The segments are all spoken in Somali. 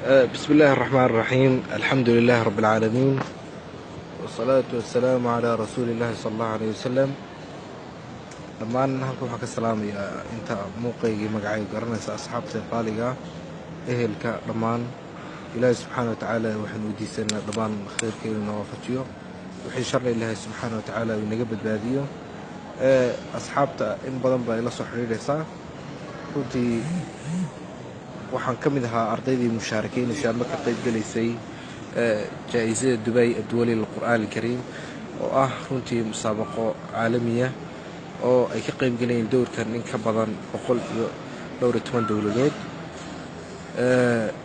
بسم الله الرحمن الرحيم. الحمد لله رب العالمين، والصلاة والسلام على رسول الله صلى الله عليه وسلم. dhammaan halka waxaan ka salaamayaa inta muuqaygii magacay garanaysa asxaabta qaaliga ehelka dhammaan ilaahay subxaanahu wa tacaala waxaan weydiisanaa dhammaan khayrkeena inoo waafajiyo wixii sharna ilaahay subxaanahu wa tacaala uu naga badbaadiyo. asxaabta in badan baa ila soo xiriiraysaa. runtii waxaan ka mid ahaa ardaydii mushaarakeynaysa ama ka qayb galaysay jaa-isada Dubai adduwali lilqur'aan alkariim oo ah runtii musaabaqo caalamiya oo ay ka qayb galayeen dowrkan in ka badan 112 dowladood.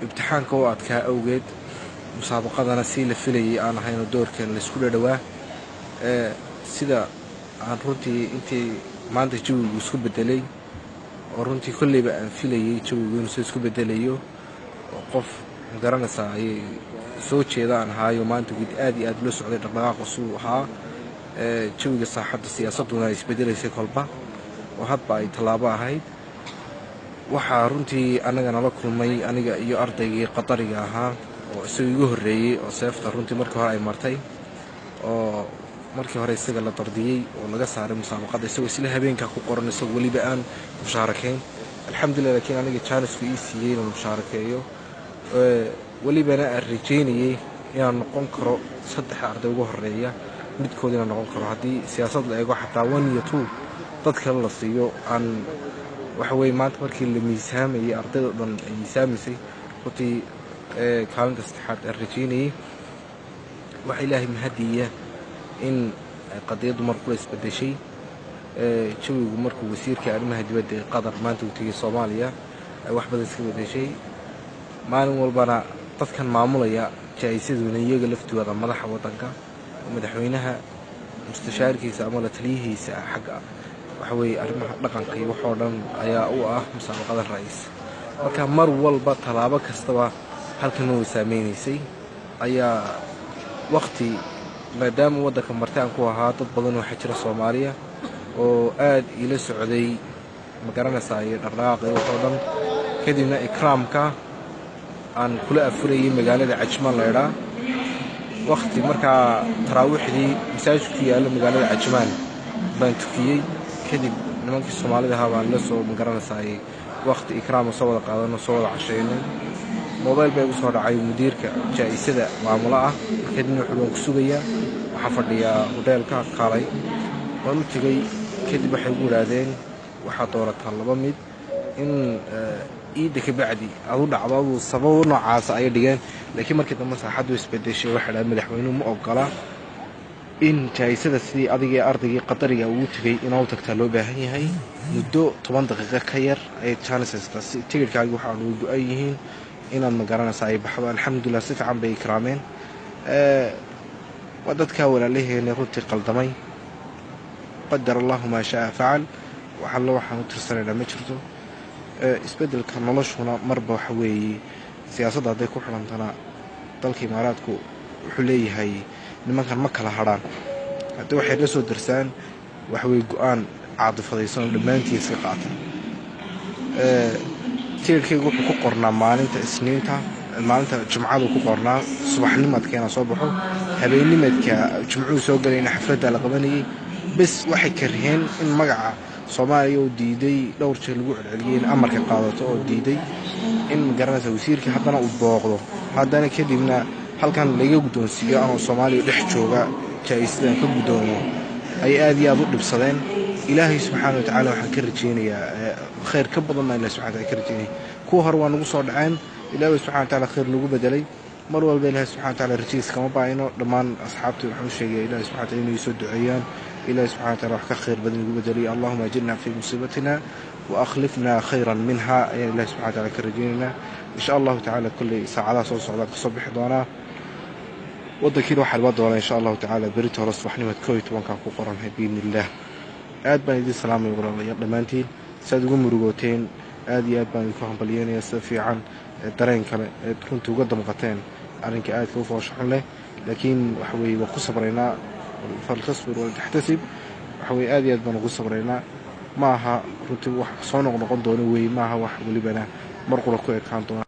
imtixaanka oo adkaa awgeed musaabaqadana si la filayay aan ahayn oo dowrkan la isku dhawaa sida aan runtii intii maanta jawigu isku bedelay oo runtii kulliba aan filayay jawigu inuu isku bedelayo oo qof garanaysa ay soo jeedaan haayo maanta gud aad iyo aad loo socday dhaqdhaqaaq suu ahaa. jawiga saaxadda siyaasaduna ay isbedelaysay kolba oo hadba ay tallaabo ahayd. waxaa runtii anaga nala kulmay aniga iyo ardaygii qatariga ahaa oo isaga igu horreeyey oo seefta runtii markii hore ay martay oo markii hore isaga la dardiyey oo laga saaray musaabaqada isagoo isla habeenkaa ku qoran isagoo weliba aan mushaarakeyn. alxamdulillah laakiin aniga jaanisku ii siiyey inaan mushaarakeeyo welibana aan rajeynayay inaan noqon karo 3 arday ugu horreeya midkood inaan noqon karo haddii siyaasad la eego xataa 1 iyo 2 dad kale la siiyo. aan waxa weeye maanta markii la miisaamayay ardayda dhan ay miisaamaysay runtii kaalinta saddexaad aan rajeynayay. waxa ilaahay mahadiya in qadiyaddu markuu isbedeshay jawigu markuu wasiirka arrimaha dibadda ee qatar maanta uu tegay Soomaaliya ay wax badan iska bedeshay. maalin walbana dadkan maamulaya jaa-isaduna iyaga laftooda madaxa waddanka madaxweynaha mustashaarkiisa ama la taliyihiisa xagga waxa weeye arrimaha dhaqanka iyo waxoo dhan ayaa u ah musaabaqada ra'iis. marka mar walba talaabo kastaba halkan uu saameynaysay ayaa waqti maadaama waddanka martaan ku ahaa dad badan oo xajira Soomaaliya oo aad ila socday magaranaysaa iyo dhaqdhaqaaqii waxoo dhan. kadibna ikraamka aan kula afurayay magaalada Cajmaan leeraa waqti markaa taraawiixdii masaajidka ku yaala magaalada Cajmaan baan tukiyey. kadib nimankii Soomaalida ahaa baan la soo magaranaysaa waqti ikraam soo wada qaadano soo wada casheynay. موبايل بيجو صار عيو مديرك جائزة معاملة كده نحن كسوقيا وحفظيا هوتيل كقاري ونتجي كده بحجول هذين وحطورة طلبة ميد إن إيدك بعدي أقول عباد الصبور نعاس أي ديان لكن مركز مثلا حد يسبد الشيء واحد ملح وينه مؤقلة إن جائزة السي أرضي أرضي قطرية وتجي إن أوتك تلو بهاي هاي ندو 8 دقيقة خير أي تشانسز بس تيجي كاجو حلو أيهين إن المقارنة صعيب حبا الحمد لله صفة عم بإكرامين ودد كاول عليه إن رتي قلدمي قدر الله ما شاء فعل وحلو وحنا ترسل إلى مجرته إسبدل كنلاش هنا مربى حوي سياسة هذيك وحنا تنا طلق إماراتكو حلي هاي لما كان مكة لهران حتى واحد لسه درسان وحوي جوان عاطفة يصير لما أنت يسقط تيركي wuxuu ku qornaa maalinta isniinta maalinta jumcada ku qornaa subaxnimadkeena soo baxo habeennimadka jumcuhu soo galayna xafladda la qabanayay bas waxay karheen in magaca Soomaaliya uu diiday dhowr jeer lagu celceliyay amarka qaadato oo diiday in magaranaysa wasiirka haddana uu booqdo haddana kadibna halkan laga guddoonsiiyo aan Soomaaliya dhex jooga jaa-isada ka guddoomo ay aad iyo aad u dhibsadeen. إلهي سبحانه وتعالى وحن كرجيني خير كبض ما إله سبحانه وتعالى كرجيني كوهر ونقص عن إلهي سبحانه وتعالى خير لجوب بدلي مروا بإله سبحانه وتعالى رجيس كما بعينه لما أصحابته وحنا شيء إلهي سبحانه وتعالى يسد عيان إلهي سبحانه وتعالى وحك خير بدل لجوب بدلي اللهم أجرنا في مصيبتنا وأخلفنا خيرا منها يا إلهي سبحانه وتعالى كرجينا إن شاء الله تعالى كل ساعة صلاة الصبح ضانا وذكر واحد وضع إن شاء الله تعالى بريته رصبحني متكويت وانكا قرآن بإذن الله. aad baan idin salaamay walaalayaal dhamaantiin saad ugu murugooteen aad iyo aad baan idinku hambalyeynaya si fiican dareen kale runtii uga damqateen arrinka aad ka fooshaxan leh laakiin waxa weeye waa ku sabraynaa faltasbir wal tahtasib waxa weeye aad iyo aad baan ugu sabraynaa ma aha runtii wax soo noqon doono weey ma aha wax walibana mar qura ku ekaan doona.